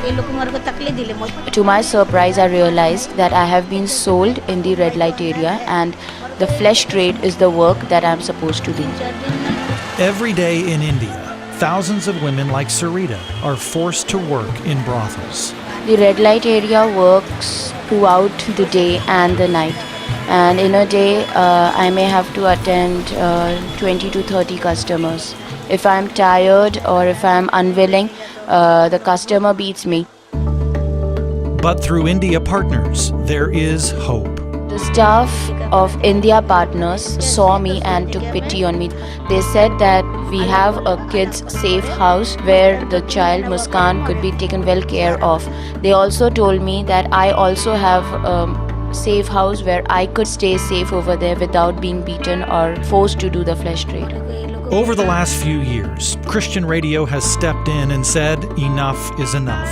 To my surprise, I realized that I have been sold in the red light area and the flesh trade is the work that I'm supposed to do. Every day in India, thousands of women like Sarita are forced to work in brothels. The red light area works throughout the day and the night. And in a day, I may have to attend 20 to 30 customers. If I'm tired or if I'm unwilling, the customer beats me. But through India Partners, there is hope. The staff of India Partners saw me and took pity on me. They said that we have a kids safe house where the child Muskan could be taken well care of. They also told me that I also have a safe house where I could stay safe over there without being beaten or forced to do the flesh trade. Over the last few years, Christian radio has stepped in and said enough is enough.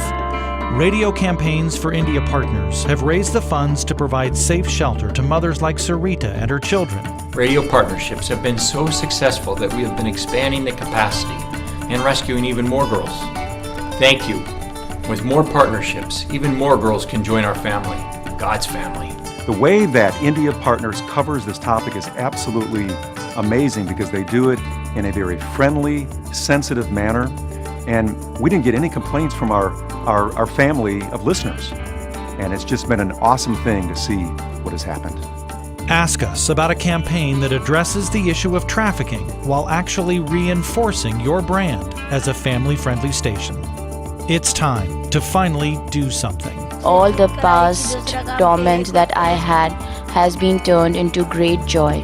Radio campaigns for India Partners have raised the funds to provide safe shelter to mothers like Sarita and her children. Radio partnerships have been so successful that we have been expanding the capacity and rescuing even more girls. Thank you. With more partnerships, even more girls can join our family, God's family. The way that India Partners covers this topic is absolutely amazing because they do it in a very friendly, sensitive manner. And we didn't get any complaints from our family of listeners. And it's just been an awesome thing to see what has happened. Ask us about a campaign that addresses the issue of trafficking while actually reinforcing your brand as a family-friendly station. It's time to finally do something. All the past torment that I had has been turned into great joy.